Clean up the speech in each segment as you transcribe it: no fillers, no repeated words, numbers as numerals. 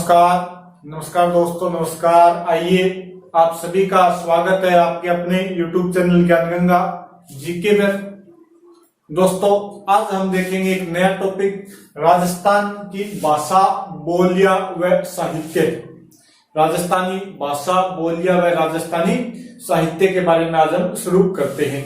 नमस्कार नमस्कार दोस्तों, नमस्कार। आइए, आप सभी का स्वागत है आपके अपने YouTube चैनल ज्ञान गंगा जीके में। दोस्तों, आज हम देखेंगे एक नया टॉपिक, राजस्थान की भाषा, बोलियां व साहित्य। राजस्थानी भाषा, बोलियां व राजस्थानी साहित्य के बारे में आज हम शुरू करते हैं।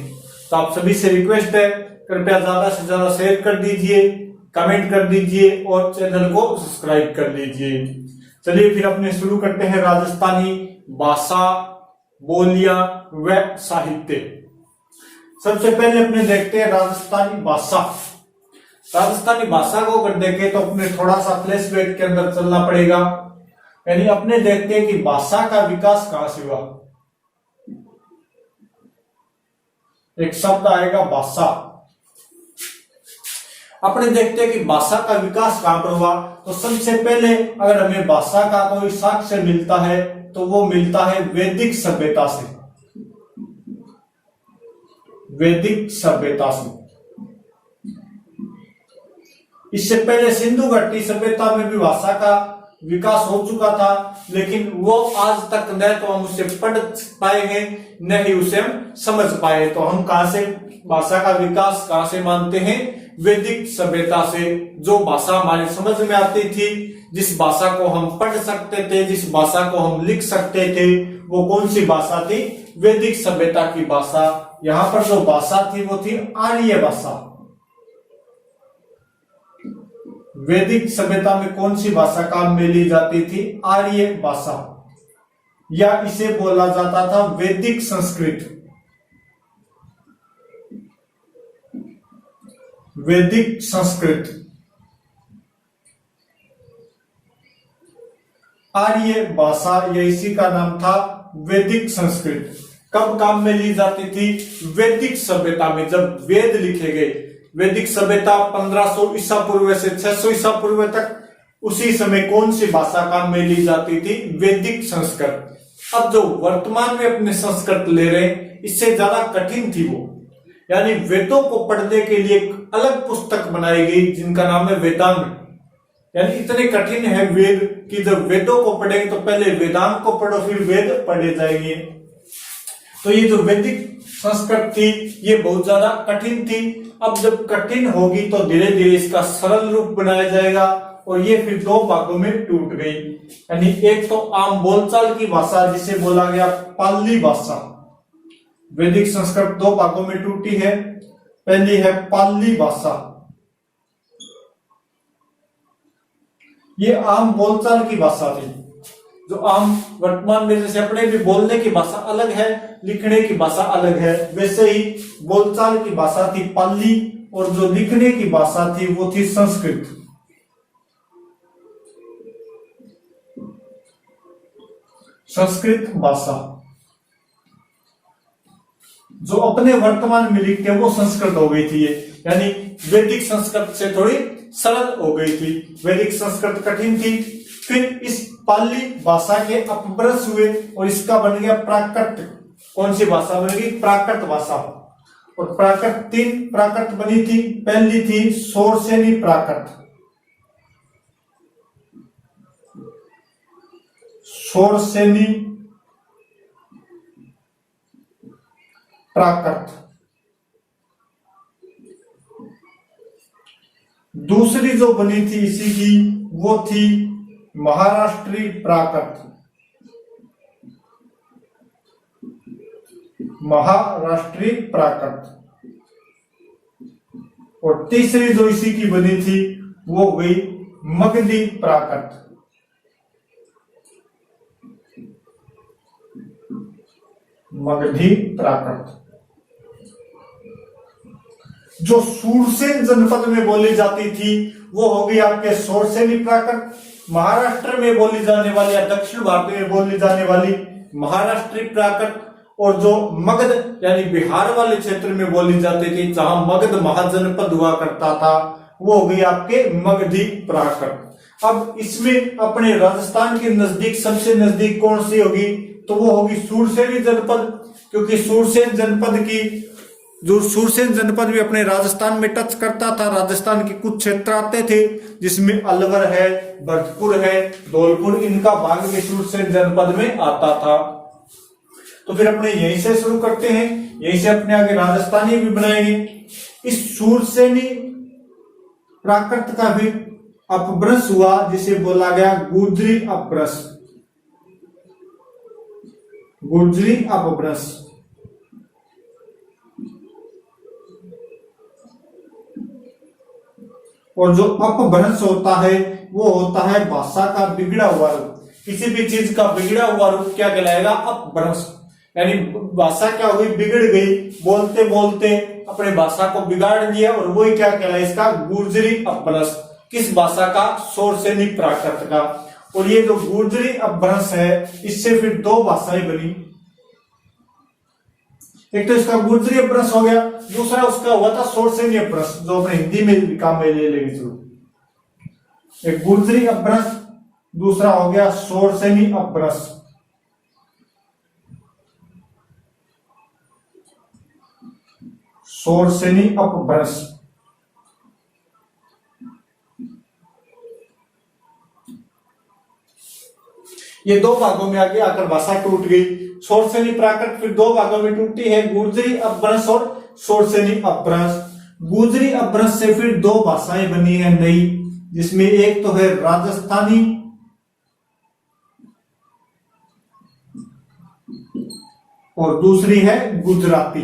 तो आप सभी से रिक्वेस्ट है, कृपया ज्यादा से ज्यादा शेयर कर दीजिए, कमेंट कर दीजिए और चैनल को सब्सक्राइब कर लीजिए। चलिए फिर अपने शुरू करते हैं राजस्थानी भाषा, बोलियां व साहित्य। सबसे पहले अपने देखते हैं राजस्थानी भाषा। राजस्थानी भाषा को अगर देखें तो अपने थोड़ा सा फ्लैशबैक के अंदर चलना पड़ेगा। यानी अपने देखते हैं कि भाषा का विकास कहां से हुआ। एक शब्द आएगा भाषा। अपने देखते हैं कि भाषा का विकास कहां पर हुआ। तो सबसे पहले अगर हमें भाषा का कोई साक्ष्य मिलता है तो वो मिलता है वैदिक सभ्यता से। वैदिक सभ्यता से। इससे पहले सिंधु घाटी सभ्यता में भी भाषा का विकास हो चुका था, लेकिन वो आज तक न तो हम उसे पढ़ पाए हैं, न ही उसे हम समझ पाए। तो हम कहां से भाषा का विकास कहां से मानते हैं? वैदिक सभ्यता से। जो भाषा हमारी समझ में आती थी, जिस भाषा को हम पढ़ सकते थे, जिस भाषा को हम लिख सकते थे, वो कौन सी भाषा थी? वैदिक सभ्यता की भाषा। यहां पर जो भाषा थी वो थी आर्य भाषा। वैदिक सभ्यता में कौन सी भाषा काम में ली जाती थी? आर्य भाषा, या इसे बोला जाता था वैदिक संस्कृत। वैदिक संस्कृत, आर्य भाषा, या इसी का नाम था वैदिक संस्कृत। कब काम में ली जाती थी? वैदिक सभ्यता में, जब वेद लिखे गए। वैदिक सभ्यता 1500 ईसा पूर्व से 600 ईसा पूर्व तक, उसी समय कौन सी भाषा काम में ली जाती थी? वैदिक संस्कृत। अब जो वर्तमान में अपने संस्कृत ले रहे, इससे ज्यादा कठिन थी वो। यानी वेदों को पढ़ने के लिए एक अलग पुस्तक बनाई गई जिनका नाम है वेदांग। यानी इतने कठिन है वेद कि जब वेदों को पढ़ेंगे तो पहले वेदांग को पढ़ो, फिर वेद पढ़े जाएंगे। तो ये जो वैदिक संस्कृत थी ये बहुत ज्यादा कठिन थी। अब जब कठिन होगी तो धीरे धीरे इसका सरल रूप बनाया जाएगा, और ये फिर दो भागों में टूट गई। यानी एक तो आम बोलचाल की भाषा जिसे बोला गया पाली भाषा। वैदिक संस्कृत दो भागों में टूटी है। पहली है पाली भाषा। ये आम बोलचाल की भाषा थी, जो आम वर्तमान में जैसे अपने भी बोलने की भाषा अलग है, लिखने की भाषा अलग है, वैसे ही बोलचाल की भाषा थी पाली, और जो लिखने की भाषा थी वो थी संस्कृत। संस्कृत भाषा जो अपने वर्तमान में लिखते हैं वो संस्कृत हो गई थी ये। यानी वैदिक संस्कृत से थोड़ी सरल हो गई थी। वैदिक संस्कृत कठिन थी। फिर इस पाली भाषा के अपभ्रंश हुए और इसका बन गया प्राकृत। कौन सी भाषा बन गई? प्राकृत भाषा। और प्राकृत 3 प्राकृत बनी थी। पहली थी शोरसेनी प्राकृत। शोरसेनी प्राकृत। दूसरी जो बनी थी इसी की, वो थी महाराष्ट्री प्राकृत। महाराष्ट्री प्राकृत। और तीसरी जो इसी की बनी थी वो गई मगधी प्राकृत। मगधी प्राकृत। जो सूरसेन जनपद में बोली जाती थी वो हो गई आपके शोरसेनी प्राकृत। महाराष्ट्र में बोली जाने वाली या दक्षिण भारत में बोली जाने वाली महाराष्ट्री प्राकृत। और जो मगध यानी बिहार वाले क्षेत्र में बोली जाती थी, जहां मगध महाजनपद हुआ करता था, वो हो गई आपके मगधी प्राकृत। अब इसमें अपने राजस्थान के नजदीक सबसे नजदीक कौन सी होगी? तो वो होगी सूरसेनी जनपद, क्योंकि सूरसेन जनपद की जो सुरसेन जनपद भी अपने राजस्थान में टच करता था। राजस्थान के कुछ क्षेत्र आते थे जिसमें अलवर है, भरतपुर है, धौलपुर, इनका भाग भी सुरसेन जनपद में आता था। तो फिर अपने यहीं से शुरू करते हैं, यहीं से अपने आगे राजस्थानी भी बनाएंगे। इस सुरसेनी प्राकृत का भी अपभ्रंश हुआ जिसे बोला गया गुर्जरी अपभ्रंश। गुर्जरी अपभ्रंश। और जो अपभ्रंश होता है वो होता है भाषा का बिगड़ा हुआ रूप। किसी भी चीज का बिगड़ा हुआ रूप क्या कहलाएगा? अपभ्रंश। यानी भाषा क्या हुई? बिगड़ गई, बोलते बोलते अपने भाषा को बिगाड़ दिया, और वही क्या कहलाए? इसका गुर्जरी अपभ्रंश। किस भाषा का? सुरसेनी प्राकृत का। और ये जो गुर्जरी अपभ्रंश है, इससे फिर दो भाषाएं बनी। एक तो इसका गुर्जरी अपभ्रंश हो गया, दूसरा उसका हुआ था सुरसेनी अपभ्रंश, जो अपने हिंदी में काम में ले लेंगे। चलो, एक गुर्जरी अपभ्रंश, दूसरा हो गया सुरसेनी अपभ्रंश। सुरसेनी अपभ्रंश। ये दो भागों में आगे आकर भाषा टूट गई। सुरसेनी प्राकृत फिर दो भागों में टूटी है, गुर्जरी अपभ्रंश और सुरसेनी अपभ्रंश। गुर्जरी अपभ्रंश से फिर दो भाषाएं बनी है नई, जिसमें एक तो है राजस्थानी और दूसरी है गुजराती।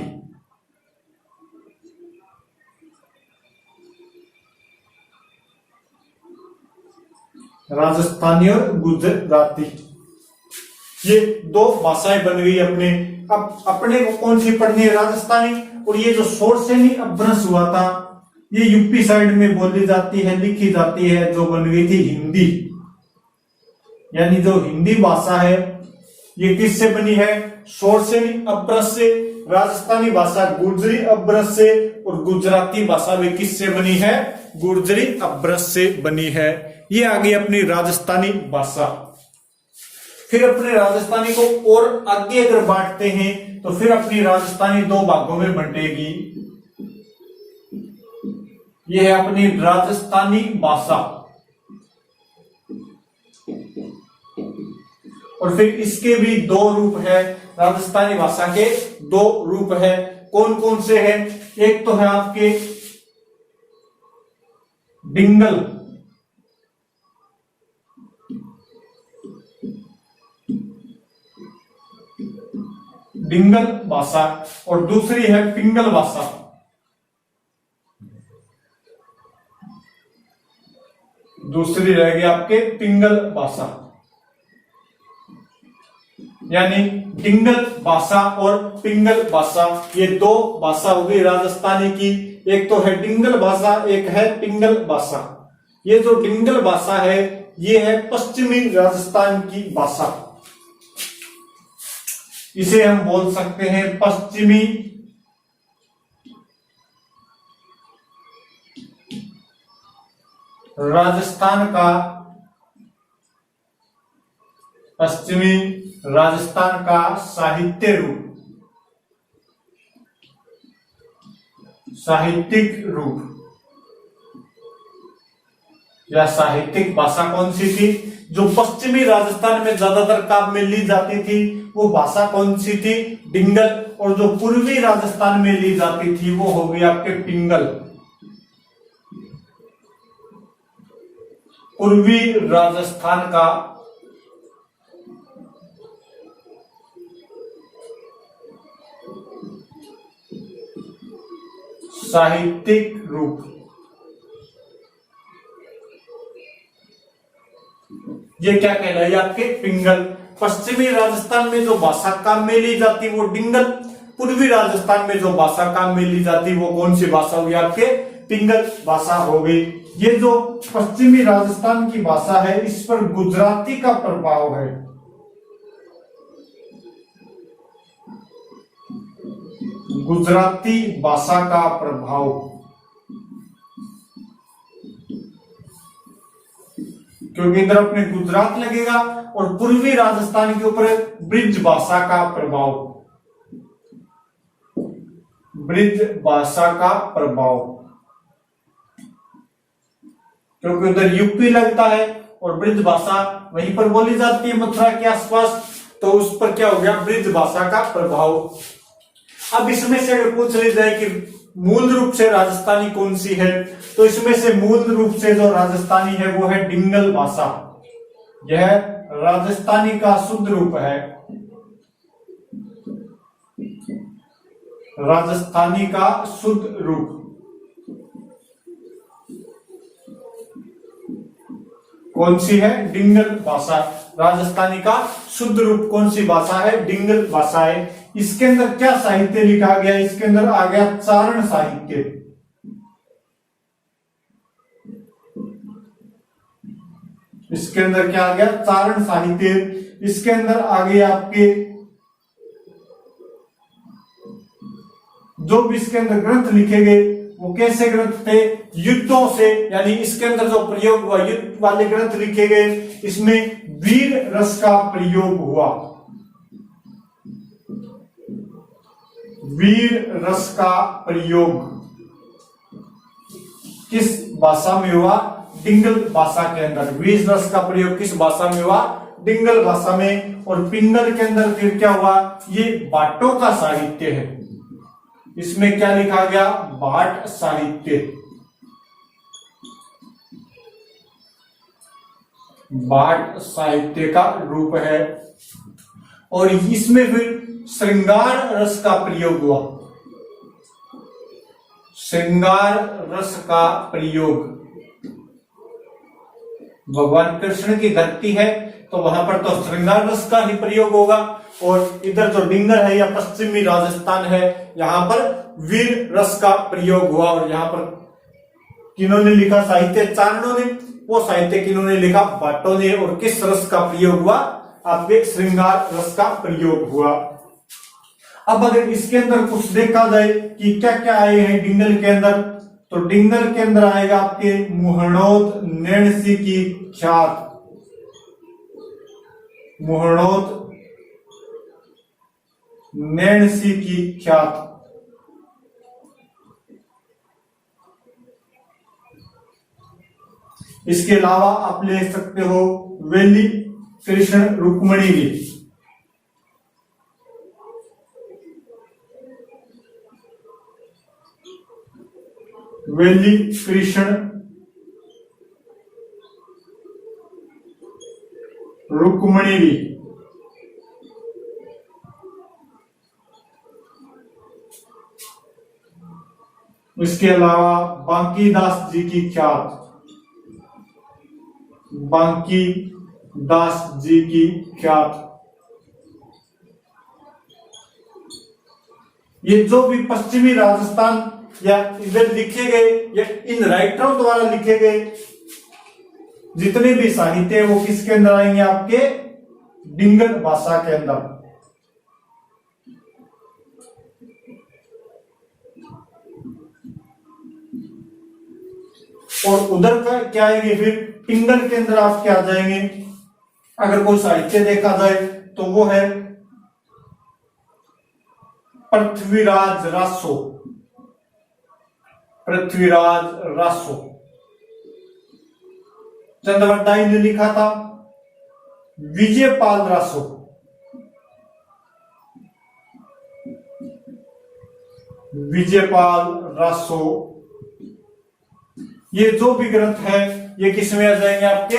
राजस्थानी और गुजराती, ये दो भाषाएं बन गई अपने। अब अपने को कौन सी पढ़नी है? राजस्थानी। और ये जो सुरसेनी अपभ्रंश हुआ था, ये यूपी साइड में बोली जाती है, लिखी जाती है, जो बन गई थी हिंदी। यानी जो हिंदी भाषा है ये किससे बनी है? सुरसेनी अपभ्रंश से। राजस्थानी भाषा गुर्जरी अपभ्रंश से, और गुजराती भाषा भी किससे बनी है? गुर्जरी अपभ्रंश से बनी है। ये आ गई अपनी राजस्थानी भाषा। फिर अपने राजस्थानी को और आगे अगर बांटते हैं तो फिर अपनी राजस्थानी दो भागों में बंटेगी। यह है अपनी राजस्थानी भाषा। और फिर इसके भी दो रूप है। राजस्थानी भाषा के दो रूप है। कौन कौन से हैं? एक तो है आपके डिंगल, डिंगल भाषा, और दूसरी है पिंगल भाषा। दूसरी रहेगी आपके पिंगल भाषा। यानी डिंगल भाषा और पिंगल भाषा, ये दो भाषा हो गई राजस्थानी की। एक तो है डिंगल भाषा, एक है पिंगल भाषा। ये जो डिंगल भाषा है ये है पश्चिमी राजस्थान की भाषा। इसे हम बोल सकते हैं पश्चिमी राजस्थान का, पश्चिमी राजस्थान का साहित्य रूप, साहित्यिक रूप या साहित्यिक भाषा कौन सी थी? जो पश्चिमी राजस्थान में ज्यादातर काम में ली जाती थी वो भाषा कौन सी थी? डिंगल। और जो पूर्वी राजस्थान में ली जाती थी वो हो गई आपके पिंगल। पूर्वी राजस्थान का साहित्यिक रूप, ये क्या कहलाए? आपके पिंगल। पश्चिमी राजस्थान में जो भाषा काम में ली जाती वो डिंगल। पूर्वी राजस्थान में जो भाषा काम में ली जाती वो कौन सी भाषा हुई? आपके पिंगल भाषा हो गई। ये जो पश्चिमी राजस्थान की भाषा है इस पर गुजराती का प्रभाव है। गुजराती भाषा का प्रभाव, क्योंकि इधर अपने गुजरात लगेगा। और पूर्वी राजस्थान के ऊपर ब्रिज भाषा का प्रभाव, ब्रिज भाषा का प्रभाव, क्योंकि उधर यूपी लगता है और ब्रिज भाषा वहीं पर बोली जाती है मथुरा के आसपास, तो उस पर क्या हो गया, ब्रिज भाषा का प्रभाव। अब इसमें से अगर पूछ ली जाए कि मूल रूप से राजस्थानी कौन सी है, तो इसमें से मूल रूप से जो राजस्थानी है वो है डिंगल भाषा। यह राजस्थानी का शुद्ध रूप है, राजस्थानी का शुद्ध रूप। कौन सी है, डिंगल भाषा। राजस्थानी का शुद्ध रूप कौन सी भाषा है, डिंगल भाषा है। इसके अंदर क्या साहित्य लिखा गया, इसके अंदर आ गया चारण साहित्य। इसके अंदर क्या आ गया, चारण साहित्य। इसके अंदर आ गए आपके जो भी इसके अंदर ग्रंथ लिखे गए वो कैसे ग्रंथ थे, युद्धों से, यानी इसके अंदर जो प्रयोग हुआ युद्ध वाले ग्रंथ लिखे गए। इसमें वीर रस का प्रयोग हुआ, वीर रस का प्रयोग किस भाषा में हुआ, डिंगल भाषा के अंदर। वीर रस का प्रयोग किस भाषा में हुआ, डिंगल भाषा में। और पिंगल के अंदर फिर क्या हुआ, ये बाटों का साहित्य है। इसमें क्या लिखा गया, भाट साहित्य, भाट साहित्य का रूप है। और इसमें फिर श्रृंगार रस का प्रयोग हुआ, श्रृंगार रस का प्रयोग। भगवान कृष्ण की धरती है तो वहां पर तो श्रृंगार रस का ही प्रयोग होगा। और इधर जो डिंगल है या पश्चिमी राजस्थान है, यहां पर वीर रस का प्रयोग हुआ। और यहां पर किन्होंने लिखा साहित्य, चारणों ने। वो साहित्य किन्होंने लिखा, भाटों ने। और किस रस का प्रयोग हुआ, आपके श्रृंगार रस का प्रयोग हुआ। अब अगर इसके अंदर कुछ देखा जाए कि क्या क्या आए हैं डिंगल के अंदर, तो डिंगल के अंदर आएगा आपके मुहणोत नैणसी की ख्यात, मुहणोत नैणसी की ख्यात। इसके अलावा आप ले सकते हो वेली कृष्ण रुक्मणी भी, वेली कृष्ण रुक्मणी भी। इसके अलावा बांकी दास जी की ख्यात, बांकी दास जी की ख्यात। ये जो भी पश्चिमी राजस्थान या इधर लिखे गए या इन राइटरों द्वारा लिखे गए जितने भी साहित्य वो किसके अंदर आएंगे, आपके डिंगल भाषा के अंदर। और उधर का क्या आएंगे, फिर पिंगल के अंदर आप क्या आ जाएंगे। अगर कोई साहित्य देखा जाए तो वो है पृथ्वीराज रासो, पृथ्वीराज रासो। चंद्रवरदाई ने लिखा था विजयपाल रासो, विजयपाल रासो। ये जो भी ग्रंथ है ये किस में आ जाएंगे, आपके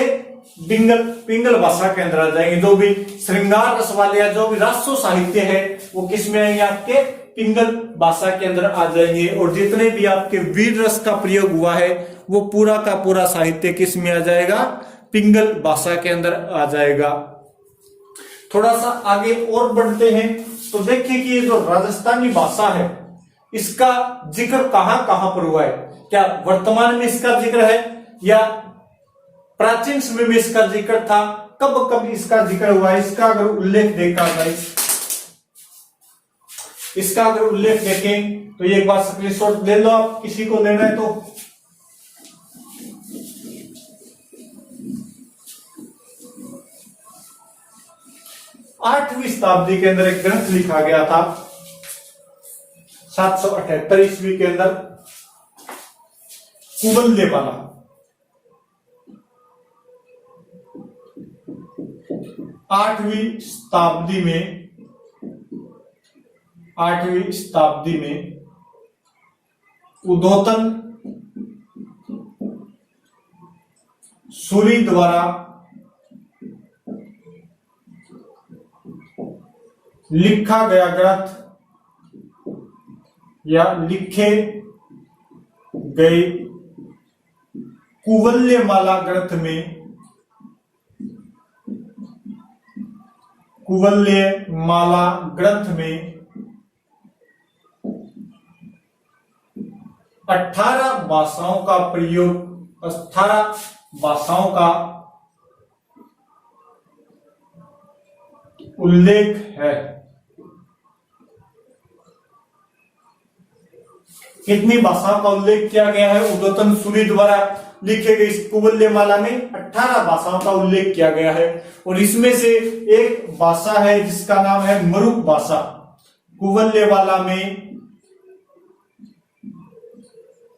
डिंगल पिंगल भाषा के अंदर आ जाएंगे। जो भी श्रृंगार रस वाले या जो भी रासो साहित्य है वो किस में आएंगे, आपके पिंगल भाषा के अंदर आ जाएंगे। और जितने भी आपके वीर रस का प्रयोग हुआ है वो पूरा का पूरा साहित्य किस में आ जाएगा, पिंगल भाषा के अंदर आ जाएगा। थोड़ा सा आगे और बढ़ते हैं तो देखिए कि ये जो राजस्थानी भाषा है इसका जिक्र कहां कहां पर हुआ है। क्या वर्तमान में इसका जिक्र है या प्राचीन समय में इसका जिक्र था, कब कब इसका जिक्र हुआ है। इसका अगर उल्लेख देखा जाए, इसका अगर उल्लेख देखें तो ये एक बार स्क्रीनशॉट ले लो आप, किसी को लेना है तो। आठवीं शताब्दी के अंदर एक ग्रंथ लिखा गया था 778 ईस्वी के अंदर कुवल्यमाला, 8वीं शताब्दी में उद्योतन सूरी द्वारा लिखा गया ग्रंथ या लिखे गए कुवल्यमाला ग्रंथ में 18 भाषाओं का प्रयोग, 18 भाषाओं का उल्लेख है। कितनी भाषाओं का उल्लेख किया गया है? उद्योतन सूरी द्वारा लिखे गए इस कुवल्यमाला में 18 भाषाओं का उल्लेख किया गया है और इसमें से एक भाषा है जिसका नाम है मरुक भाषा। कुवल्यमाला में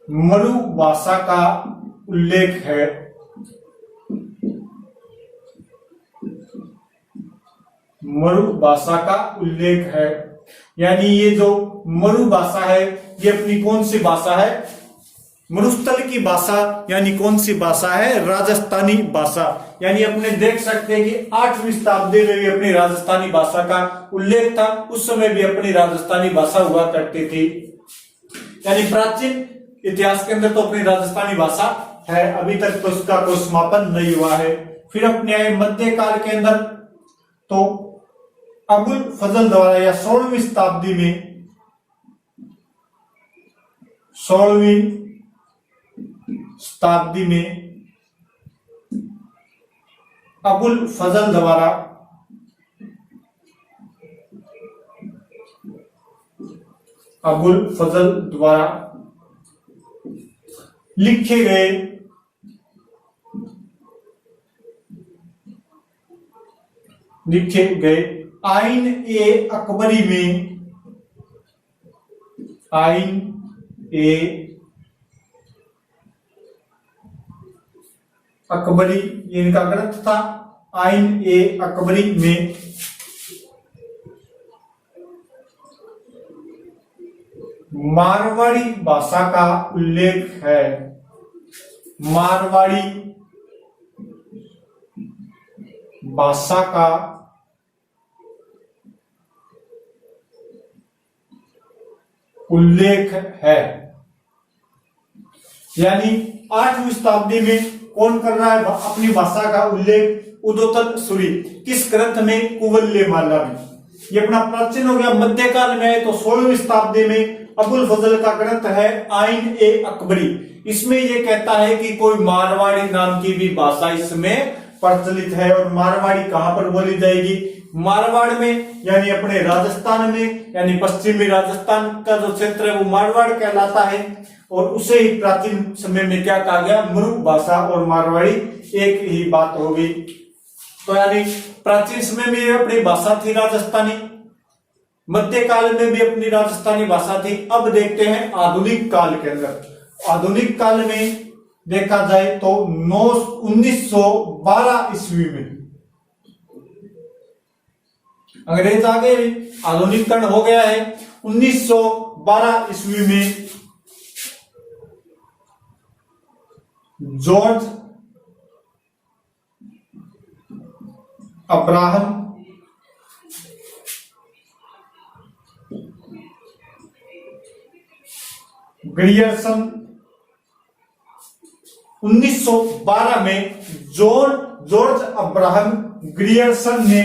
मरु भाषा का उल्लेख है। मरु भाषा का उल्लेख है, यानी ये जो मरु भाषा है ये अपनी कौन सी भाषा है? मरुस्थल की भाषा, यानी कौन सी भाषा है? राजस्थानी भाषा। यानी अपने देख सकते हैं कि 8वीं शताब्दी में भी अपनी राजस्थानी भाषा का उल्लेख था, उस समय भी अपनी राजस्थानी भाषा हुआ करती थी। यानी प्राचीन इतिहास के अंदर तो अपनी राजस्थानी भाषा है, अभी तक तो उसका कोई समापन नहीं हुआ है। फिर अपने आए मध्यकाल के अंदर तो अबुल फजल द्वारा या 16वीं शताब्दी में, 16वीं शताब्दी में अबुल फजल द्वारा लिखे गए आइन ए अकबरी में, आइन ए अकबरी ये इनका ग्रंथ था। आइन ए अकबरी में मारवाड़ी भाषा का उल्लेख है। मारवाड़ी भाषा का उल्लेख है। यानी 8वीं शताब्दी में कौन कर रहा है अपनी भाषा का उल्लेख? उद्योतन सूरी। किस ग्रंथ में? कुवल्यमाला में। ये अपना प्राचीन हो गया। मध्यकाल में है तो 16वीं शताब्दी में अबुल फजल का ग्रंथ है आइन ए अकबरी। इसमें ये कहता है कि कोई मारवाड़ी नाम की भी भाषा इसमें प्रचलित है। और मारवाड़ी कहां पर बोली जाएगी? मारवाड़ में, यानी अपने राजस्थान में, यानी पश्चिमी राजस्थान का जो क्षेत्र है वो मारवाड़ कहलाता है। और उसे ही प्राचीन समय में क्या कहा गया? मरु भाषा और मारवाड़ी एक ही बात हो गई। तो यानी प्राचीन समय में अपनी भाषा थी राजस्थानी, मध्यकाल में भी अपनी राजस्थानी भाषा थी। अब देखते हैं आधुनिक काल के अंदर। आधुनिक काल में देखा जाए तो 1912 ईस्वी में अंग्रेज आ गए, आधुनिकरण हो गया है। 1912 ईस्वी में जॉर्ज अब्राहम ग्रियर्सन 1912 में जॉर्ज अब्राहम ग्रियर्सन ने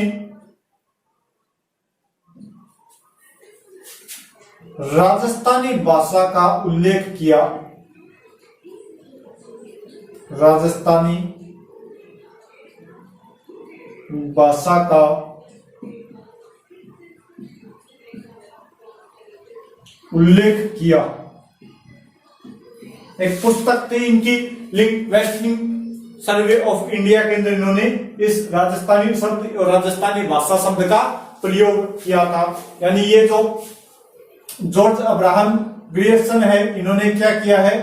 राजस्थानी भाषा का उल्लेख किया। राजस्थानी भाषा का उल्लेख किया। एक पुस्तक थी इनकी, लिंग्विस्टिक सर्वे ऑफ इंडिया के अंदर इन्होंने इस राजस्थानी शब्द और राजस्थानी भाषा शब्द का प्रयोग किया था। यानी ये जो जॉर्ज अब्राहम ग्रियर्सन है, इन्होंने क्या किया है?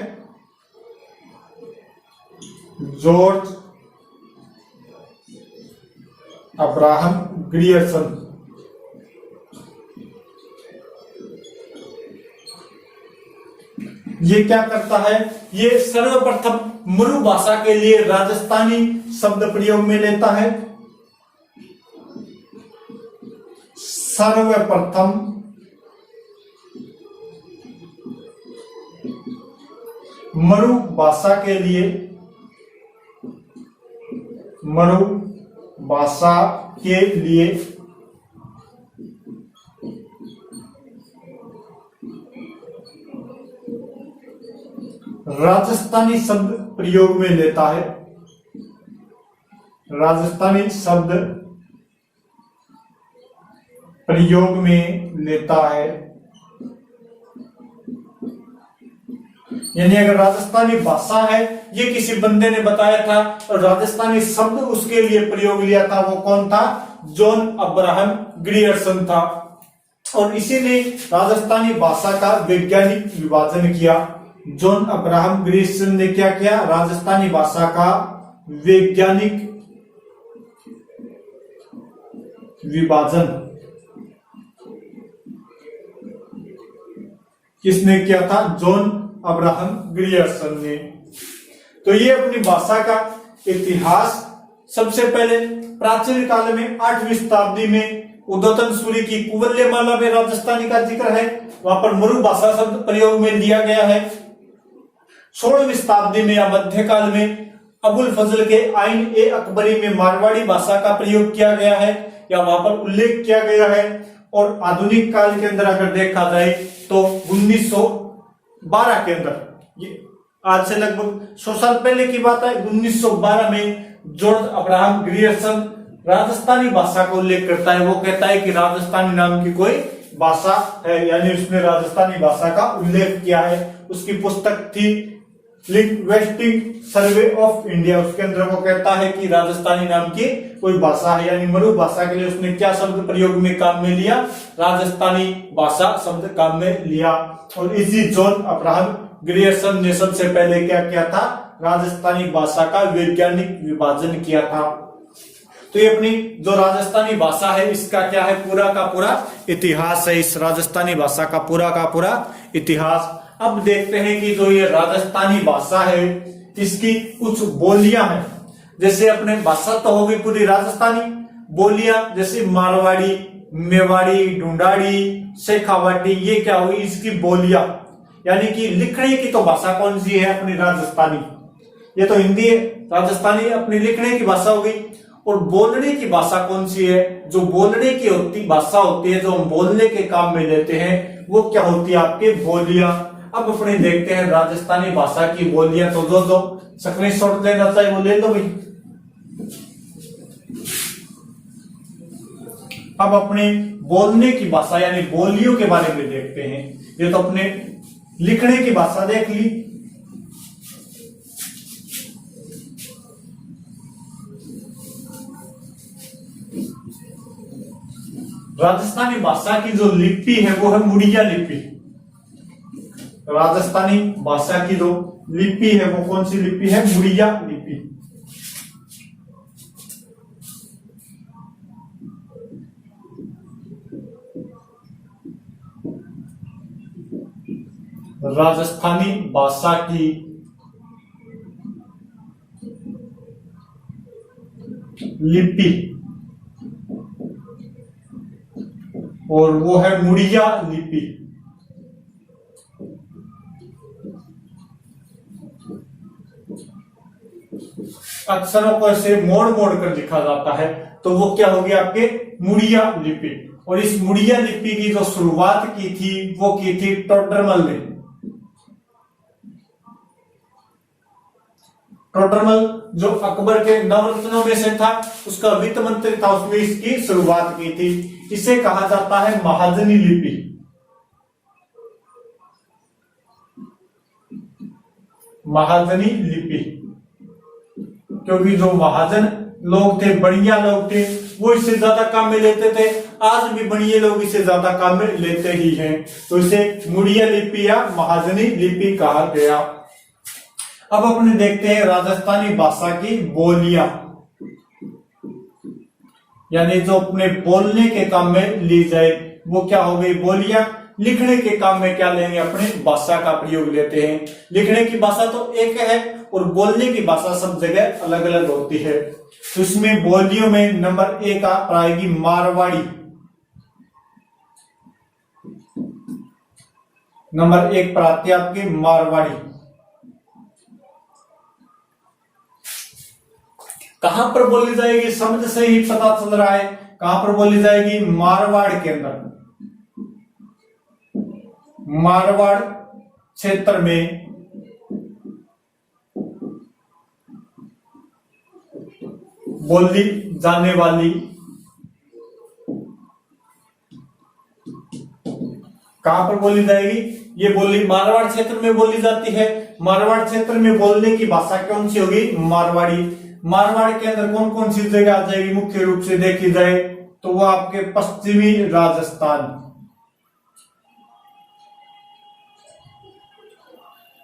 जॉर्ज अब्राहम ग्रियर्सन, ये क्या करता है? ये सर्वप्रथम मरु भाषा के लिए राजस्थानी शब्द प्रयोग में लेता है। सर्वप्रथम मरु भाषा के लिए, मरु भाषा के लिए राजस्थानी शब्द प्रयोग में लेता है। राजस्थानी शब्द प्रयोग में लेता है, यानी अगर राजस्थानी भाषा है, ये किसी बंदे ने बताया था और राजस्थानी शब्द उसके लिए प्रयोग लिया था, वो कौन था? जॉन अब्राहम ग्रियर्सन था। और इसी ने राजस्थानी भाषा का वैज्ञानिक विभाजन किया। जॉन अब्राहम ग्रियर्सन ने क्या किया? राजस्थानी भाषा का वैज्ञानिक विभाजन किसने किया था? जॉन अब्राहम ग्रियर्सन ने। तो ये अपनी भाषा का इतिहास सबसे पहले प्राचीन काल में 8वीं शताब्दी में उद्योतन सूरी की कुवल्यमाला में राजस्थानी का जिक्र है, वहां पर मरु भाषा शब्द प्रयोग में लिया गया है। 16वीं शताब्दी में या मध्यकाल में अबुल फजल के आइन ए अकबरी में मारवाड़ी भाषा का प्रयोग किया गया है या वहां पर उल्लेख किया गया है। और आधुनिक काल के अंदर अगर देखा जाए तो 1912 के अंदर, ये आज से लगभग 100 साल पहले की बात है, 1912 में जॉर्ज अब्राहम ग्रियर्सन राजस्थानी भाषा का उल्लेख करता है। वो कहता है कि राजस्थानी नाम की कोई भाषा है, यानी उसने राजस्थानी भाषा का उल्लेख किया है। उसकी पुस्तक थी लिंग्विस्टिक सर्वे ऑफ इंडिया, उसके अंदर वो कहता है कि राजस्थानी नाम की कोई भाषा है, यानी मरु भाषा के लिए उसने क्या शब्द प्रयोग में काम में लिया? राजस्थानी भाषा शब्द काम में लिया। और इसी जॉन अब्राहम ग्रियर्सन ने सबसे पहले क्या किया था? राजस्थानी भाषा का वैज्ञानिक विभाजन किया था। तो ये अपनी जो राजस्थानी भाषा है, इसका क्या है? पूरा का पूरा इतिहास है, इस राजस्थानी भाषा का पूरा इतिहास। अब देखते हैं कि जो ये राजस्थानी भाषा है, इसकी कुछ बोलियां हैं। जैसे अपने भाषा तो होगी पूरी राजस्थानी, बोलियां जैसे मारवाड़ी, मेवाड़ी, ढूंढाड़ी, शेखावाटी, ये क्या हुई? इसकी बोलियां, यानी कि लिखने की तो भाषा कौन सी है? अपनी राजस्थानी। ये तो हिंदी है, राजस्थानी अपनी लिखने की भाषा हो गई। और बोलने की भाषा कौन सी है? जो बोलने की भाषा होती है, जो हम बोलने के काम में लेते हैं, वो क्या होती है? आपके बोलियां। अब अपने देखते हैं राजस्थानी भाषा की बोलियां। तो जो स्क्रीनशॉट लेना चाहिए वो ले लो भाई। अब अपने बोलने की भाषा यानी बोलियों के बारे में देखते हैं। ये तो अपने लिखने की भाषा देख ली। राजस्थानी भाषा की जो लिपि है वो है मुड़िया लिपि। राजस्थानी भाषा की जो लिपि है वो कौन सी लिपि है? मुड़िया लिपि। राजस्थानी भाषा की लिपि और वो है मुड़िया लिपि। अक्षरों को ऐसे मोड़ मोड़ कर लिखा जाता है, तो वो क्या होगी? आपके मुड़िया लिपि। और इस मुड़िया लिपि की जो शुरुआत की थी वो की थी टोडरमल ने। टोडरमल जो अकबर के नवरत्नों में से था, उसका वित्त मंत्री था, उसने इसकी शुरुआत की थी। इसे कहा जाता है महाजनी लिपि। महाजनी लिपि, क्योंकि जो महाजन लोग थे, बढ़िया लोग थे, वो इससे ज्यादा काम में लेते थे। आज भी बनिए लोग इसे ज्यादा काम में लेते ही हैं, तो इसे मुड़िया लिपि या महाजनी लिपि कहा गया। अब अपने देखते हैं राजस्थानी भाषा की बोलियां, यानी जो अपने बोलने के काम में ली जाए वो क्या हो गई बोलियां। लिखने के काम में क्या लेंगे, अपने भाषा का प्रयोग लेते हैं। लिखने की भाषा तो एक है और बोलने की भाषा सब जगह अलग अलग होती है। तो इसमें बोलियों में नंबर 1 पर आएगी मारवाड़ी। नंबर 1 पर आती है आपकी मारवाड़ी। कहां पर बोली जाएगी, शब्द से ही पता चल रहा है कहां पर बोली जाएगी, मारवाड़ के अंदर। मारवाड़ क्षेत्र में बोली जाने वाली, कहां पर बोली जाएगी, ये बोली मारवाड़ क्षेत्र में बोली जाती है। मारवाड़ क्षेत्र में बोलने की भाषा कौन सी होगी, मारवाड़ी। मारवाड़ के अंदर कौन कौन सी जगह आ जाएगी, मुख्य रूप से देखी जाए तो वो आपके पश्चिमी राजस्थान,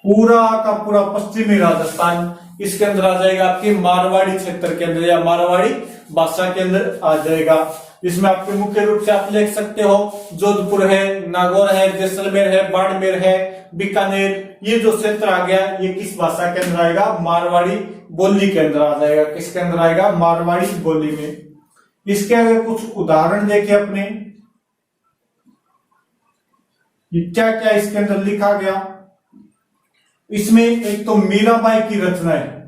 पूरा का पूरा पश्चिमी राजस्थान इसके अंदर आ जाएगा, आपके मारवाड़ी क्षेत्र के अंदर या मारवाड़ी भाषा के अंदर आ जाएगा। इसमें आपके मुख्य रूप से आप लिख सकते हो जोधपुर है, नागौर है, जैसलमेर है, बाड़मेर है, बीकानेर, ये जो क्षेत्र आ गया ये किस भाषा के अंदर आएगा, मारवाड़ी बोली के अंदर आ जाएगा। किसके अंदर आएगा, मारवाड़ी बोली में। इसके अगर कुछ उदाहरण देखें अपने, क्या क्या इसके अंदर लिखा गया, इसमें एक तो मीराबाई की रचना है,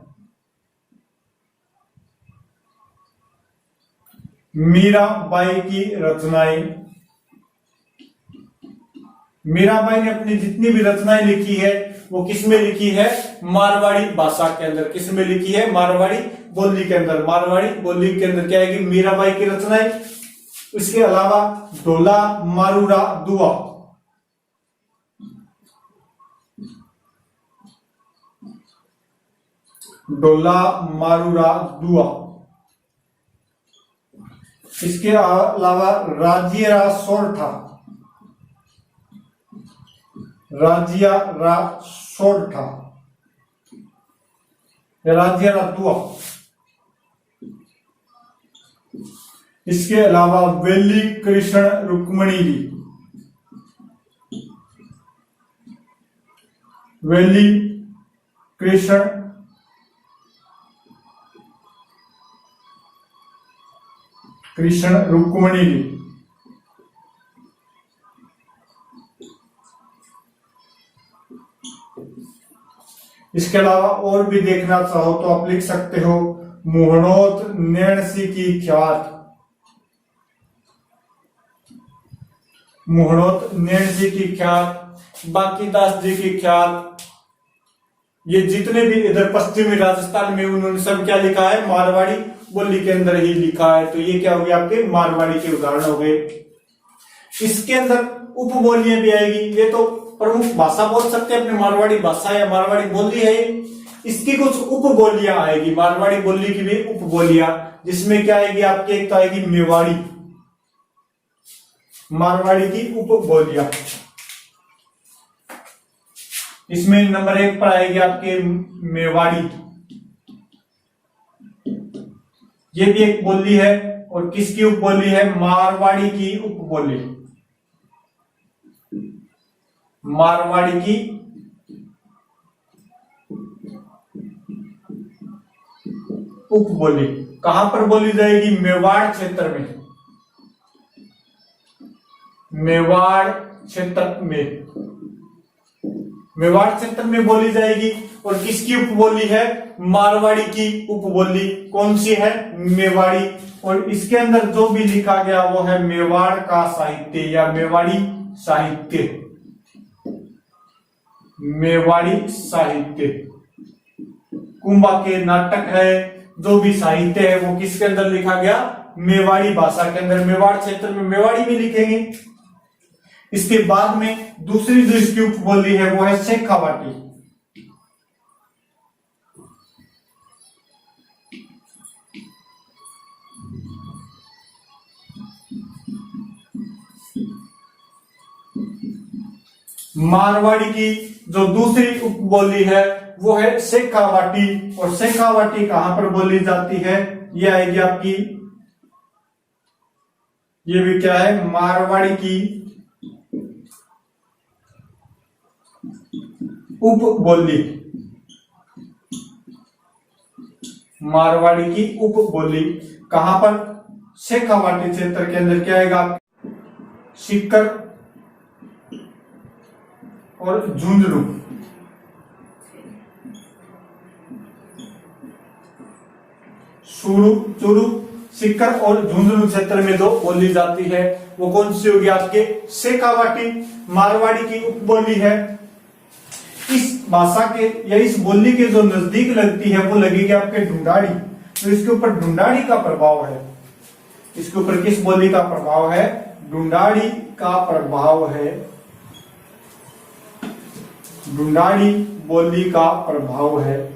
मीराबाई की रचनाएं। मीराबाई ने अपनी जितनी भी रचनाएं लिखी है वो किस में लिखी है, मारवाड़ी भाषा के अंदर। किस में लिखी है, मारवाड़ी बोली के अंदर। मारवाड़ी बोली के अंदर क्या है, मीराबाई की रचनाएं। इसके अलावा ढोला मारूरा दुआ, ढोला मारूरा दुआ। इसके अलावा राजिया सोरठा, राजिया रा सोरठा, राजिया रा दुआ। इसके अलावा वेली कृष्ण रुक्मणी जी, वेली कृष्ण रुक्मणी जी। इसके अलावा और भी देखना चाहो तो आप लिख सकते हो मोहनोत नैणसी की ख्यात, मोहनोत नैणसी की ख्यात, बांकीदास जी की ख्यात। ये जितने भी इधर पश्चिमी राजस्थान में उन्होंने सब क्या लिखा है, मारवाड़ी बोली के अंदर ही लिखा है। तो ये क्या हो गया, आपके मारवाड़ी के उदाहरण हो गए। इसके अंदर उपबोलियां भी आएगी। ये तो प्रमुख भाषा बोल सकते हैं अपने, मारवाड़ी भाषा या मारवाड़ी बोली है। इसकी कुछ उपबोलियां आएगी, मारवाड़ी बोली की भी उपबोलियां, जिसमें क्या आएगी आपके, एक तो आएगी मेवाड़ी, मारवाड़ी की उपबोलियां। इसमें नंबर 1 पर आएगी आपके मेवाड़ी। ये भी एक बोली है, और किसकी उपबोली है, मारवाड़ी की उपबोली, मारवाड़ी की उपबोली। कहां पर बोली जाएगी, मेवाड़ क्षेत्र में, मेवाड़ क्षेत्र में, मेवाड़ क्षेत्र में बोली जाएगी। और किसकी उपबोली है, मारवाड़ी की उपबोली। कौन सी है, मेवाड़ी। और इसके अंदर जो भी लिखा गया वो है मेवाड़ का साहित्य या मेवाड़ी साहित्य, मेवाड़ी साहित्य। कुंभा के नाटक है, जो भी साहित्य है वो किसके अंदर लिखा गया, मेवाड़ी भाषा के अंदर। मेवाड़ क्षेत्र में मेवाड़ी में लिखेंगे। इसके बाद में दूसरी जो इसकी उपबोली है वो है शेखावाटी, मारवाड़ी की जो दूसरी उपबोली है वो है शेखावाटी, और शेखावाटी कहां पर बोली जाती है, ये आएगी आपकी, ये भी क्या है, मारवाड़ी की उपबोली, मारवाड़ी की उपबोली कहां पर, शेखावाटी क्षेत्र के अंदर क्या आएगा, सीकर और झुंझुनू, चूरू, सीकर और झुंझुनू क्षेत्र में जो बोली जाती है वो कौन सी होगी, आपके शेखावाटी मारवाड़ी की उपबोली है। इस भाषा के या इस बोली के जो नजदीक लगती है वो लगेगी आपके ढूंढाड़ी, तो इसके ऊपर ढूंढाड़ी का प्रभाव है, इसके ऊपर किस बोली का प्रभाव है, ढूंढाड़ी का प्रभाव है, ढूंढाड़ी बोली का प्रभाव है।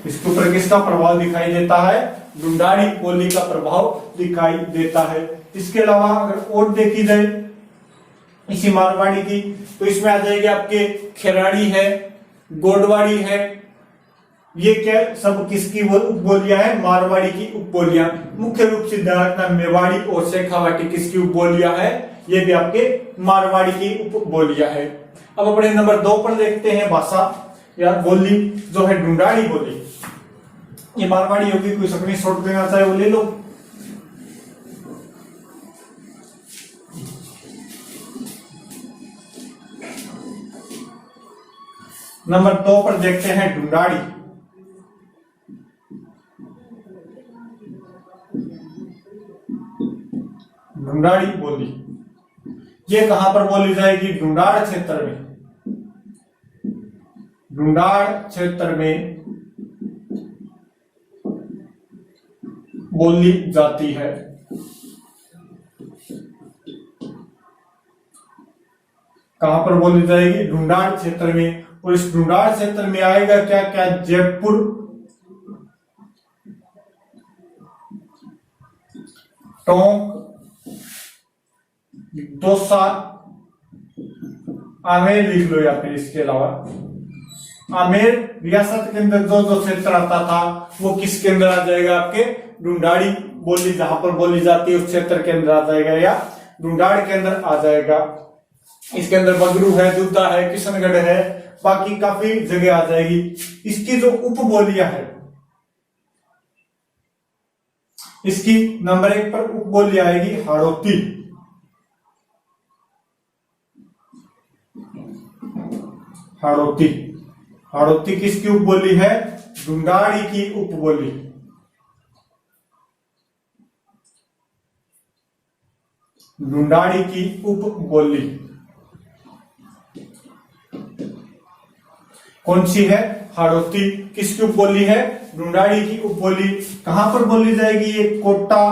इसके ऊपर किसका प्रभाव दिखाई देता है, ढूंढाड़ी बोली का प्रभाव दिखाई देता है। इसके अलावा अगर और देखी जाए इसी मारवाड़ी की, तो इसमें आ जाएगी आपके खेराड़ी है, गोडवाड़ी है, ये क्या सब किसकी उपबोलियां है, मारवाड़ी की उपबोलियां। मुख्य रूप से ध्यान रखना, मेवाड़ी और शेखावाटी किसकी उपबोलियां है, ये भी आपके मारवाड़ी की उपबोलियां है। अब अपने नंबर 2 पर देखते हैं भाषा या बोली जो है ढूंढाड़ी बोली, ये मारवाड़ी होगी, कोई सकनी शॉर्ट देना चाहे वो ले लो। नंबर 2 पर देखते हैं ढूंढाड़ी, ढूंढाड़ी बोली, ये कहां पर बोली जाएगी, ढूंढाड़ क्षेत्र में, ढूंढाड़ क्षेत्र में बोली जाती है। कहां पर बोली जाएगी, ढूंढाड़ क्षेत्र में, और इस ढूंढाड़ क्षेत्र में आएगा क्या क्या, जयपुर, टोंक, दौसा, आमेर लिख लो, या फिर इसके अलावा आमेर रियासत के अंदर जो जो क्षेत्र आता था वो किसके अंदर आ जाएगा, आपके ढूंढाड़ी बोली जहां पर बोली जाती है उस क्षेत्र के अंदर आ जाएगा, या ढूंढाड़ के अंदर आ जाएगा। इसके अंदर बगरू है, दुद्धा है, किशनगढ़ है, बाकी काफी जगह आ जाएगी। इसकी जो उपबोलियां है, इसकी नंबर 1 पर उपबोली आएगी हाड़ौती, हाड़ौती, हाड़ौती किसकी उपबोली है, ढूंढाड़ी की उपबोली, ढूंढाड़ी की उपबोली कौन सी है, हाड़ौती किसकी उपबोली है, ढूंढाड़ी की उपबोली। कहां पर बोली जाएगी, ये कोटा,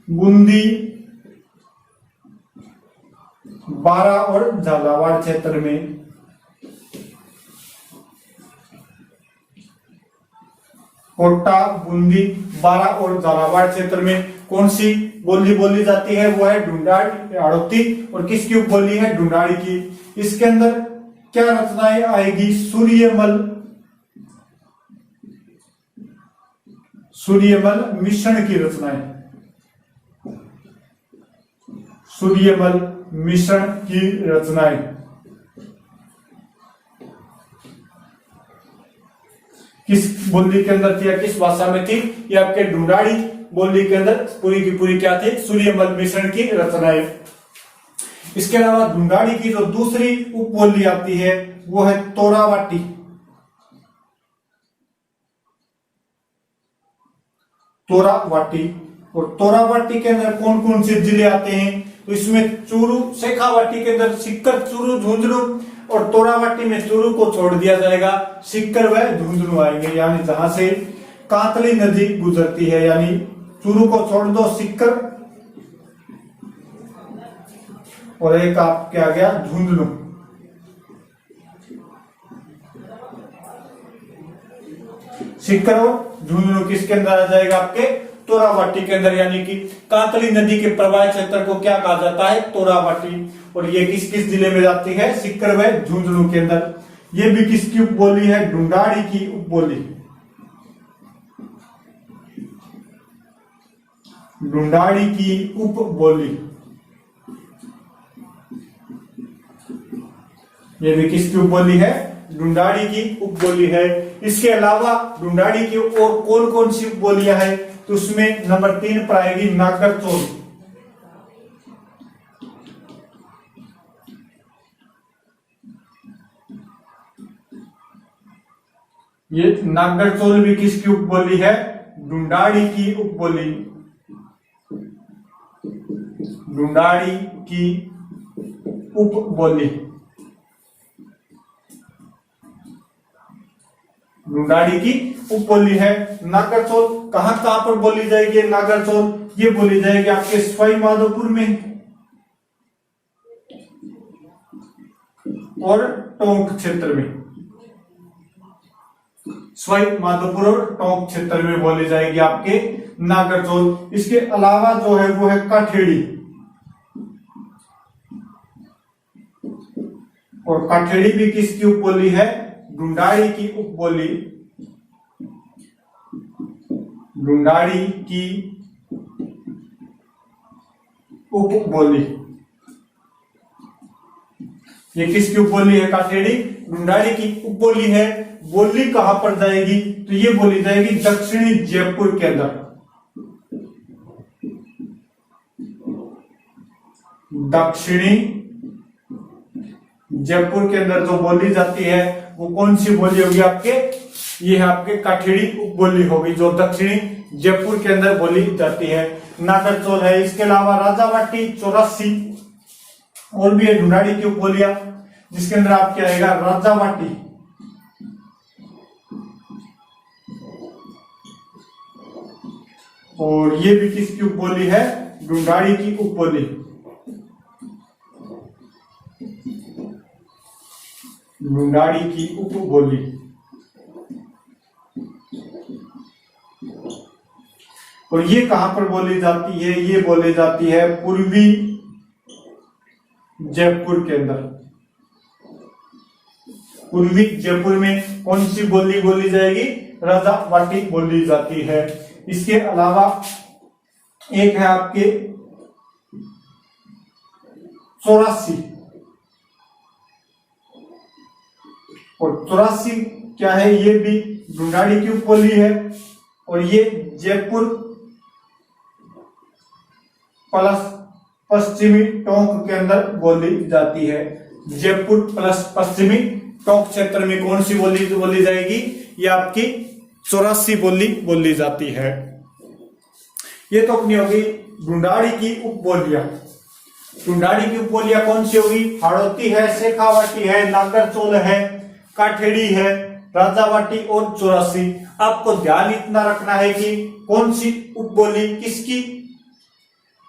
बूंदी, बारा और झालावाड़ क्षेत्र में, कोटा, बूंदी, बारा और झालावाड़ क्षेत्र में कौन सी बोली बोली जाती है, वो है ढूंढाड़ी हाड़ौती, और किसकी उपबोली है, ढूंढाड़ी की। इसके अंदर क्या रचनाएं आएगी, सूर्यमल, सूर्यमल मिश्रण की रचनाएं, सूर्यमल मिश्रण की रचनाएं। किस बोली के अंदर थी या किस भाषा में थी, ये आपके ढूंढाड़ी बोली के अंदर पूरी की पूरी क्या थी, सूर्यमल मिश्रण की रचनाएं। इसके अलावा ढूंढाड़ी की जो दूसरी उपबोली आती है वो है तोरावाटी, तोरावाटी, और तोरावाटी के अंदर कौन कौन से जिले आते हैं, तो इसमें चूरू, शेखावाटी के अंदर सीकर, चूरू, झुंझुनू, और तोरावाटी में चूरू को छोड़ दिया जाएगा, सीकर व झुंझुनू आएंगे, यानी जहां से कातली नदी गुजरती है, यानी चूरू को छोड़ दो, सीकर, और एक आप क्या आ गया, झुंझुनू। सीकर और झुंझुनू किसके अंदर आ जाएगा, आपके तोरावाटी के अंदर, यानी कि कांतली नदी के प्रवाह क्षेत्र को क्या कहा जाता है, तोरावाटी। और ये किस किस जिले में जाती है, सीकर व झुंझुनू के अंदर। ये भी किसकी उपबोली है, ढूंढाड़ी की उपबोली, ढूंढाड़ी की उपबोली। ये भी किसकी उपबोली है, ढूंढाड़ी की उपबोली है। इसके अलावा ढूंढाड़ी की और कौन कौन सी उपबोलियां हैं, तो उसमें नंबर 3 पर आएगी नागरचोल। ये नागरचोल भी किसकी उपबोली है, ढूंढाड़ी की उपबोली, ढूंढाड़ी की उपबोली, ढूंढाड़ी की उपबोली है। नागरचोल कहां कहां पर बोली जाएगी, नागरचोल ये बोली जाएगी आपके सवाई माधोपुर में और टोंक क्षेत्र में, सवाई माधोपुर और टोंक क्षेत्र में बोली जाएगी आपके नागरचोल। इसके अलावा जो है वो है काठेड़ी, और काठेड़ी भी किसकी उपबोली है, ढूंढाड़ी की उपबोली, ढूंढाड़ी की उपबोली। ये किसकी उपबोली है, काठेड़ी ढूंढाड़ी की उपबोली है। बोली कहां पर जाएगी, तो ये बोली जाएगी दक्षिणी जयपुर के अंदर, दक्षिणी जयपुर के अंदर जो बोली जाती है वो कौन सी बोली होगी आपके, ये है आपके काठेड़ी उपबोली होगी, जो दक्षिणी जयपुर के अंदर बोली जाती है। नागरचोल है। इसके अलावा राजावाटी, 84 और भी है ढूंढाड़ी की उपबोलियां, जिसके अंदर आपके आएगा राजावाटी, और ये भी किसकी उपबोली है, ढूंढाड़ी की उपबोली, ढूंढाड़ी की उपबोली। और ये कहां पर बोली जाती है, ये बोली जाती है पूर्वी जयपुर के अंदर। पूर्वी जयपुर में कौन सी बोली बोली जाएगी, राजावाटी बोली जाती है। इसके अलावा एक है आपके 84, और 84 क्या है, ये भी ढूंढाड़ी की उपबोली है, और ये जयपुर प्लस पश्चिमी टोंक के अंदर बोली जाती है। जयपुर प्लस पश्चिमी टोंक क्षेत्र में कौन सी बोली बोली जाएगी, ये आपकी 84 बोली बोली जाती है। ये तो अपनी होगी ढूंढाड़ी की उपबोलियां। ढूंढाड़ी की उपबोलियां कौन सी होगी, हाड़ौती है, शेखावाटी है, नागरचोल है, काठेड़ी है, राजावाटी और 84। आपको ध्यान इतना रखना है कि कौन सी उपबोली किसकी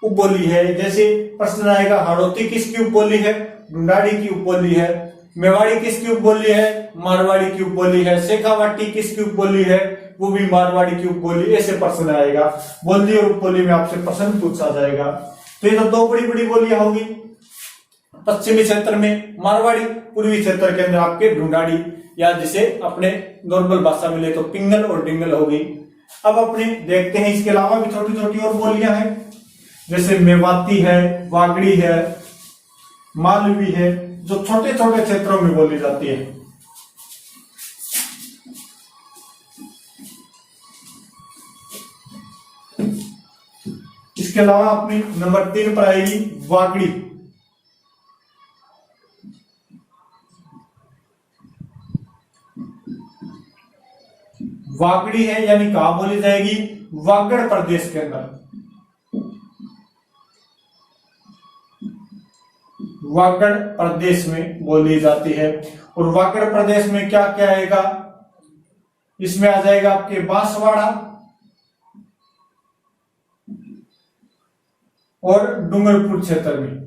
उपबोली है। जैसे प्रश्न आएगा हाड़ौती किसकी उपबोली है, ढूंढाड़ी की उपबोली है। मेवाड़ी किसकी उपबोली है, मारवाड़ी की उपबोली है। शेखावाटी किसकी उपबोली है, वो भी मारवाड़ी की उपबोली। ऐसे प्रश्न आएगा, बोली और उपबोली में आपसे प्रश्न पूछा जाएगा। तो ये तो दो बड़ी बड़ी बोलियां होगी, पश्चिमी क्षेत्र में मारवाड़ी, पूर्वी क्षेत्र के अंदर आपके ढूंढाड़ी, या जिसे अपने नॉर्मल भाषा में ले तो पिंगल और डिंगल होगी। अब अपने देखते हैं इसके अलावा भी छोटी छोटी और बोलियां हैं, जैसे मेवाती है, वागड़ी है, मालवी है, जो छोटे छोटे क्षेत्रों में बोली जाती है। इसके अलावा अपनी नंबर 3 पर आएगी वागड़ी। वागड़ी है यानी कहा बोली जाएगी, वागड़ प्रदेश के अंदर, वागड़ प्रदेश में बोली जाती है। और वागड़ प्रदेश में क्या क्या आएगा, इसमें आ जाएगा आपके बांसवाड़ा और डूंगरपुर क्षेत्र में।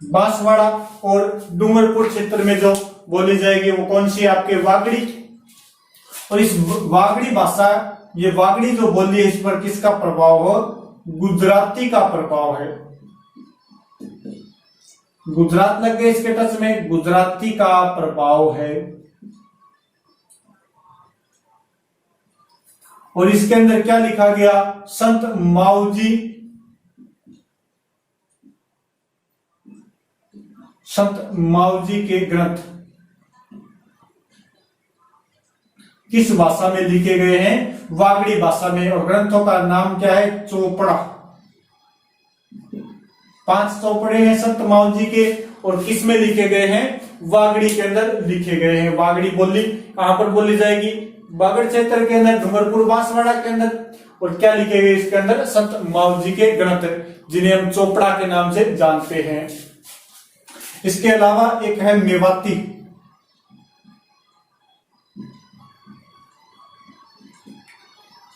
बांसवाड़ा और डूंगरपुर क्षेत्र में जो बोली जाएगी वो कौन सी, आपके वागड़ी। और इस वागड़ी भाषा, ये वागड़ी जो बोली है, इस पर किसका प्रभाव है, गुजराती का प्रभाव है। गुजरात लग गए इसके टच में, गुजराती का प्रभाव है। और इसके अंदर क्या लिखा गया, संत माऊजी, संत माऊजी के ग्रंथ किस भाषा में लिखे गए हैं, वागड़ी भाषा में। और ग्रंथों का नाम क्या है, चोपड़ा। 5 चौपड़े हैं संत माऊजी के, और किस में लिखे गए हैं, वागड़ी के अंदर लिखे गए हैं। वागड़ी बोली कहां पर बोली जाएगी, बागड़ क्षेत्र के अंदर, डूंगरपुर बांसवाड़ा के अंदर। और क्या लिखे गए इसके अंदर, संत माऊजी के ग्रंथ, जिन्हें हम चोपड़ा के नाम से जानते हैं। इसके अलावा एक है मेवाती।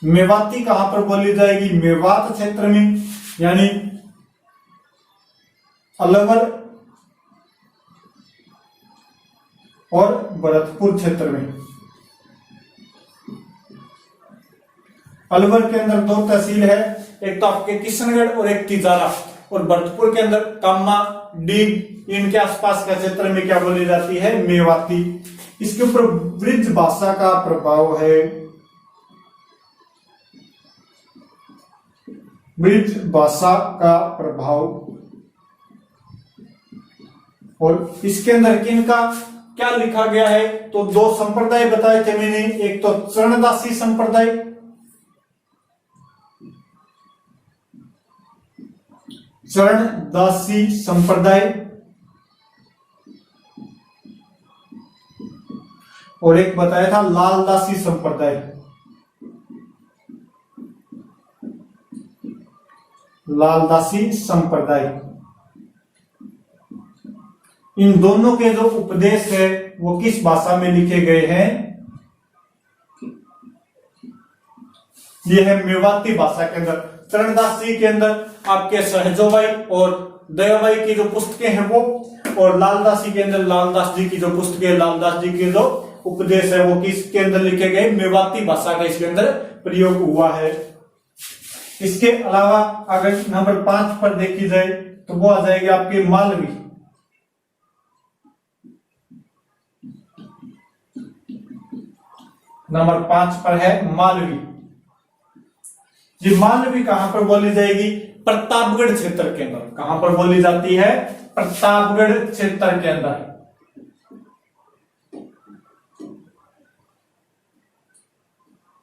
मेवाती कहां पर बोली जाएगी, मेवात क्षेत्र में, यानी अलवर और भरतपुर क्षेत्र में। अलवर के अंदर 2 तहसील है, एक तो आपके किशनगढ़ और एक तिजारा। और भरतपुर के अंदर कामा, डीग, इनके आसपास का क्षेत्र में क्या बोली जाती है, मेवाती। इसके ऊपर ब्रिज भाषा का प्रभाव है, ब्रिज भाषा का प्रभाव। और इसके अंदर किनका क्या लिखा गया है, तो 2 संप्रदाय बताए थे मैंने, एक तो चरणदासी संप्रदाय, चरणदासी संप्रदाय, और एक बताया था लालदासी संप्रदाय। लालदासी संप्रदाय, इन दोनों के जो उपदेश है वो किस भाषा में लिखे गए हैं, ये है मेवाती भाषा के अंदर। चरणदासी के अंदर आपके सहजोबाई और दयाबाई की जो पुस्तकें हैं वो, और लालदासी के अंदर लालदास जी की जो पुस्तकें, लालदास जी के जो उपदेश है वो किसके अंदर लिखे गए, मेवाती भाषा का इसके अंदर प्रयोग हुआ है। इसके अलावा अगर नंबर 5 पर देखी जाए तो वो आ जाएगी आपकी मालवी। नंबर 5 पर है मालवी। ये मालवी कहां पर बोली जाएगी, प्रतापगढ़ क्षेत्र के अंदर। कहां पर बोली जाती है, प्रतापगढ़ क्षेत्र के अंदर।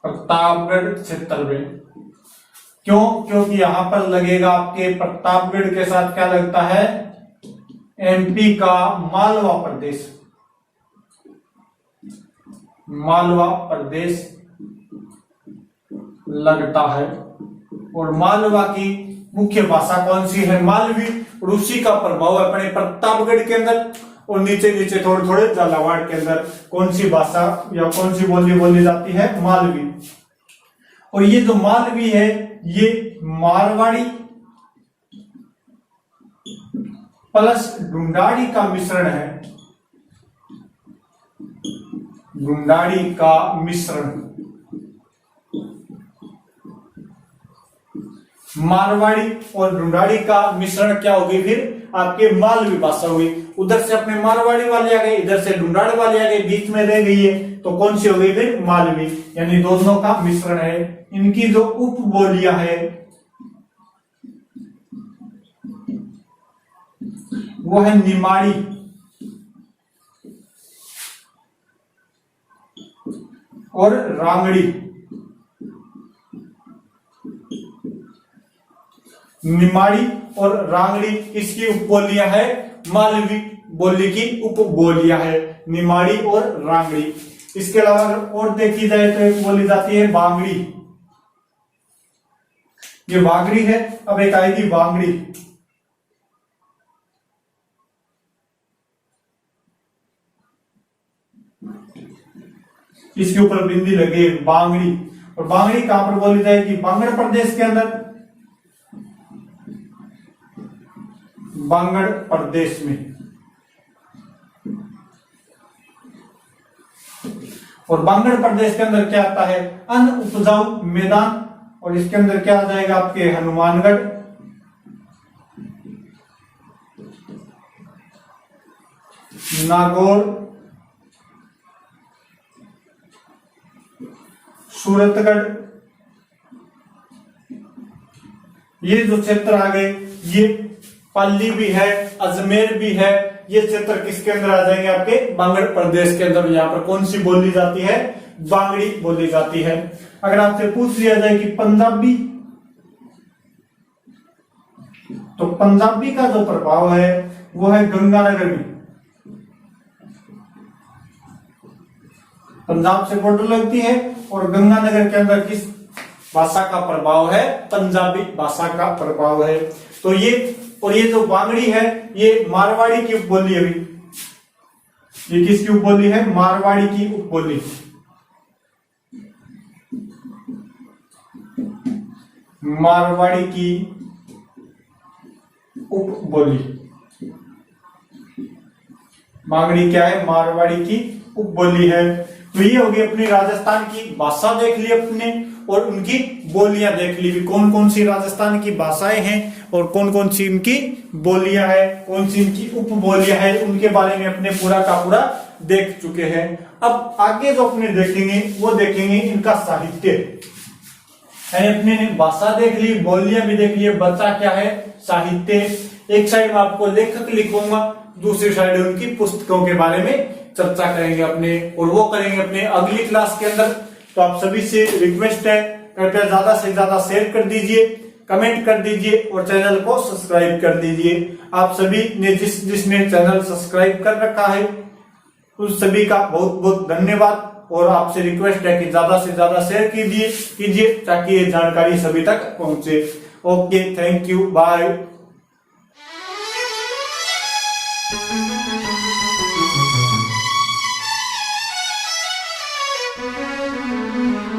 प्रतापगढ़ क्षेत्र में क्यों, क्योंकि यहां पर लगेगा आपके प्रतापगढ़ के साथ क्या लगता है, एमपी का मालवा प्रदेश। मालवा प्रदेश लगता है। और मालवा की मुख्य भाषा कौन सी है, मालवी। और उसी का प्रभाव अपने प्रतापगढ़ के अंदर और नीचे नीचे थोड़े थोड़े झालावाड़ के अंदर कौन सी भाषा या कौन सी बोली बोली जाती है, मालवी। और ये जो मालवी है ये मारवाड़ी प्लस ढूंढाड़ी का मिश्रण है, ढूंढाड़ी का मिश्रण। मारवाड़ी और ढूंढाड़ी का मिश्रण क्या होगी, फिर आपके मालवी भाषा हुई। उधर से अपने मारवाड़ी वाले आ गए, इधर से ढूंढाड़ी वाले आ गए, बीच में रह गई है तो कौन सी हो गई फिर, मालवी। यानी दोनों का मिश्रण है। इनकी जो उपबोलियां है वो है निमाड़ी और रांगड़ी। निमाड़ी और रांगड़ी इसकी उपबोलियां है, मालवी बोली की उपबोलियां है निमाड़ी और रांगड़ी। इसके अलावा अगर और देखी जाए तो एक बोली जाती है बांगड़ी। ये वागड़ी है, अब एक आएगी बांगड़ी। इसके ऊपर बिंदी लगी बांगड़ी। और बांगड़ी कहां पर बोली जाएगी, बांगड़ प्रदेश के अंदर, बांगड़ प्रदेश में। और बांगड़ प्रदेश के अंदर क्या आता है, अन उपजाऊ मैदान, और इसके अंदर क्या आ जाएगा आपके हनुमानगढ़, नागौर, सूरतगढ़। ये जो क्षेत्र आ गए, ये पाली भी है, अजमेर भी है, ये क्षेत्र किसके अंदर आ जाएंगे आपके बांगड़ प्रदेश के अंदर। यहाँ पर कौन सी बोली जाती है, बांगड़ी बोली जाती है। अगर आपसे पूछ लिया जाए कि पंजाबी, तो पंजाबी का जो प्रभाव है वो है गंगानगर में, पंजाब से बॉर्डर लगती है, और गंगानगर के अंदर किस भाषा का प्रभाव है, पंजाबी भाषा का प्रभाव है। तो ये, और ये जो बांगड़ी है ये मारवाड़ी की उपबोली है, ये किसकी उपबोली है, मारवाड़ी की उपबोली, मारवाड़ी की उपबोली। बांगड़ी क्या है, मारवाड़ी की उपबोली है। तो ये होगी अपनी राजस्थान की भाषा देख ली अपने, और उनकी बोलियां देख ली भी, कौन कौन सी राजस्थान की भाषाएं हैं और कौन कौन सी इनकी बोलियां हैं, कौन सी इनकी उपबोलियां हैं, उनके बारे में अपने पूरा का पूरा देख चुके हैं। अब आगे जो अपने देखेंगे वो देखेंगे इनका साहित्य। अपने ने भाषा देख ली, बोलियां भी देख ली, बचा क्या है, साहित्य। एक साइड में आपको लेखक लिखूंगा, दूसरी साइड उनकी पुस्तकों के बारे में चर्चा करेंगे अपने, और वो करेंगे अपने अगली क्लास के अंदर। तो आप सभी से रिक्वेस्ट है, कृपया ज्यादा से ज्यादा शेयर कर दीजिए, कमेंट कर दीजिए और चैनल को सब्सक्राइब कर दीजिए। आप सभी ने जिसने चैनल सब्सक्राइब कर रखा है उस सभी का बहुत बहुत धन्यवाद, और आपसे रिक्वेस्ट है कि ज्यादा से ज्यादा शेयर कीजिए ताकि ये जानकारी सभी तक पहुंचे। Okay, thank you, bye. Thank you.